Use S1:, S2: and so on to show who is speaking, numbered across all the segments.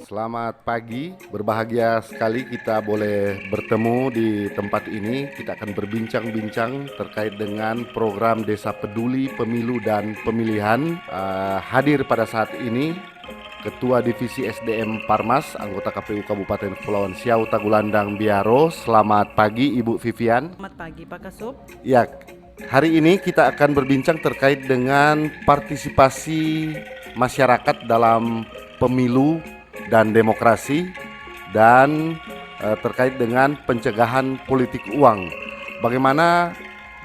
S1: Selamat pagi, berbahagia sekali kita boleh bertemu di tempat ini. Kita akan berbincang-bincang terkait dengan program Desa Peduli Pemilu dan Pemilihan. Hadir pada saat ini Ketua Divisi SDM Parmas, anggota KPU Kabupaten Kepulauan Siau Tagulandang Biaro. Selamat pagi Ibu Vivian.
S2: Selamat pagi Pak Kasub.
S1: Ya, hari ini kita akan berbincang terkait dengan partisipasi masyarakat dalam pemilu dan demokrasi dan terkait dengan pencegahan politik uang. Bagaimana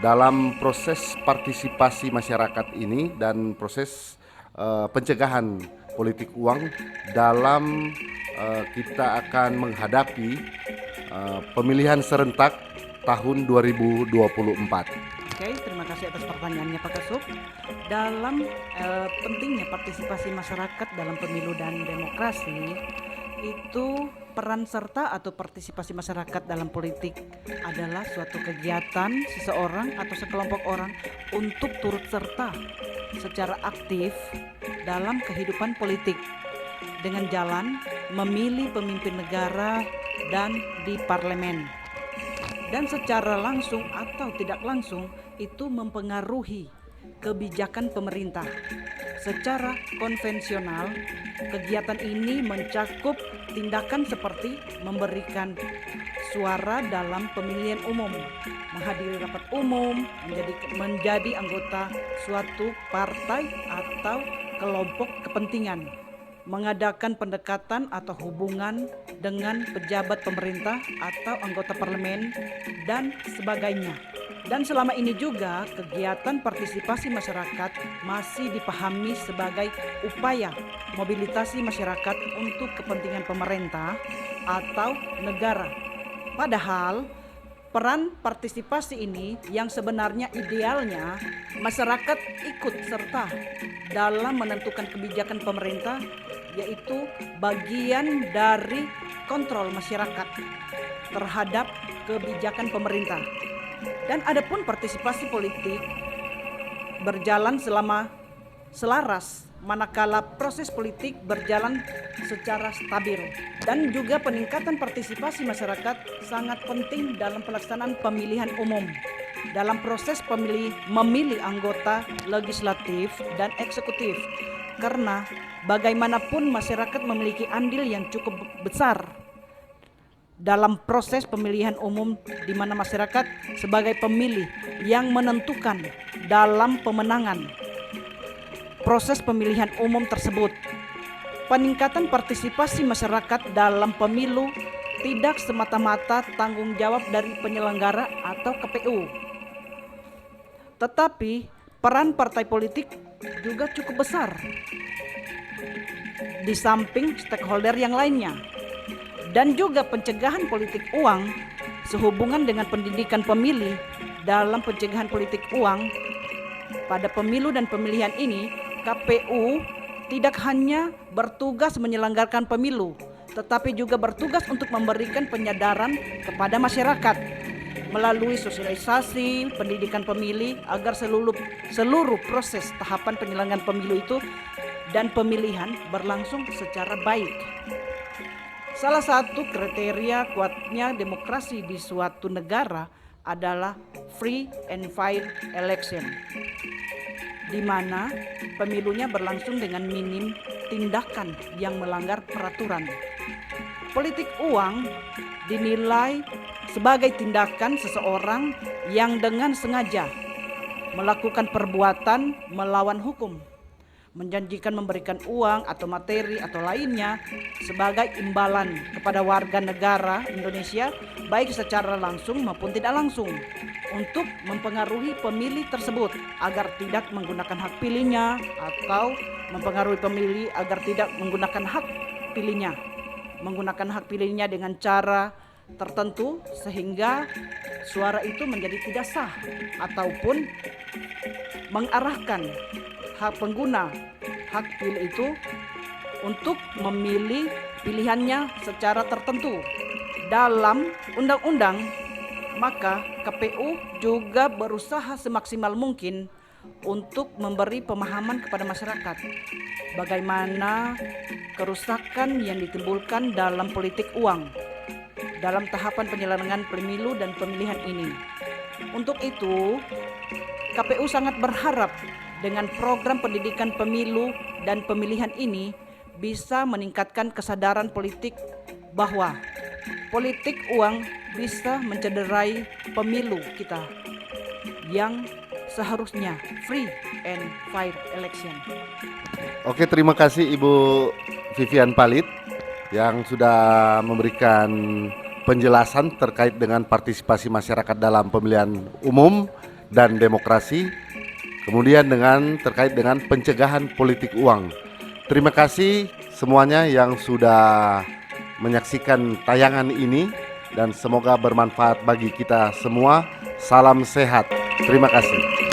S1: dalam proses partisipasi masyarakat ini dan proses pencegahan politik uang dalam kita akan menghadapi pemilihan serentak tahun 2024.
S2: Oke, terima kasih atas pertanyaannya Pak Kasub. Dalam pentingnya partisipasi masyarakat dalam pemilu dan demokrasi, itu peran serta atau partisipasi masyarakat dalam politik adalah suatu kegiatan seseorang atau sekelompok orang untuk turut serta secara aktif dalam kehidupan politik dengan jalan memilih pemimpin negara dan di parlemen. Dan secara langsung atau tidak langsung itu mempengaruhi kebijakan pemerintah. Secara konvensional, kegiatan ini mencakup tindakan seperti memberikan suara dalam pemilihan umum, menghadiri rapat umum, menjadi anggota suatu partai atau kelompok kepentingan, mengadakan pendekatan atau hubungan dengan pejabat pemerintah atau anggota parlemen dan sebagainya. Dan selama ini juga kegiatan partisipasi masyarakat masih dipahami sebagai upaya mobilisasi masyarakat untuk kepentingan pemerintah atau negara. Padahal peran partisipasi ini yang sebenarnya idealnya masyarakat ikut serta dalam menentukan kebijakan pemerintah, yaitu bagian dari kontrol masyarakat terhadap kebijakan pemerintah. Dan adapun partisipasi politik berjalan selama selaras manakala proses politik berjalan secara stabil. Dan juga peningkatan partisipasi masyarakat sangat penting dalam pelaksanaan pemilihan umum, dalam proses memilih anggota legislatif dan eksekutif, karena bagaimanapun masyarakat memiliki andil yang cukup besar dalam proses pemilihan umum, di mana masyarakat sebagai pemilih yang menentukan dalam pemenangan proses pemilihan umum tersebut. Peningkatan partisipasi masyarakat dalam pemilu tidak semata-mata tanggung jawab dari penyelenggara atau KPU, tetapi peran partai politik juga cukup besar di samping stakeholder yang lainnya. Dan juga pencegahan politik uang sehubungan dengan pendidikan pemilih. Dalam pencegahan politik uang pada pemilu dan pemilihan ini, KPU tidak hanya bertugas menyelenggarakan pemilu, tetapi juga bertugas untuk memberikan penyadaran kepada masyarakat melalui sosialisasi pendidikan pemilih agar seluruh proses tahapan penyelenggaraan pemilu itu dan pemilihan berlangsung secara baik. Salah satu kriteria kuatnya demokrasi di suatu negara adalah free and fair election, di mana pemilunya berlangsung dengan minim tindakan yang melanggar peraturan. Politik uang dinilai sebagai tindakan seseorang yang dengan sengaja melakukan perbuatan melawan hukum, menjanjikan memberikan uang atau materi atau lainnya sebagai imbalan kepada warga negara Indonesia, baik secara langsung maupun tidak langsung, untuk mempengaruhi pemilih tersebut agar tidak menggunakan hak pilihnya, atau mempengaruhi pemilih agar tidak menggunakan hak pilihnya dengan cara tertentu sehingga suara itu menjadi tidak sah, ataupun mengarahkan hak pengguna hak pilih itu untuk memilih pilihannya secara tertentu dalam undang-undang. Maka KPU juga berusaha semaksimal mungkin untuk memberi pemahaman kepada masyarakat bagaimana kerusakan yang ditimbulkan dalam politik uang dalam tahapan penyelenggaraan pemilu dan pemilihan ini. Untuk itu, KPU sangat berharap dengan program pendidikan pemilu dan pemilihan ini bisa meningkatkan kesadaran politik bahwa politik uang bisa mencederai pemilu kita yang seharusnya free and fair election.
S1: Oke, terima kasih Ibu Vivian Palit yang sudah memberikan penjelasan terkait dengan partisipasi masyarakat dalam pemilihan umum dan demokrasi, kemudian terkait dengan pencegahan politik uang. Terima kasih semuanya yang sudah menyaksikan tayangan ini dan semoga bermanfaat bagi kita semua. Salam sehat. Terima kasih.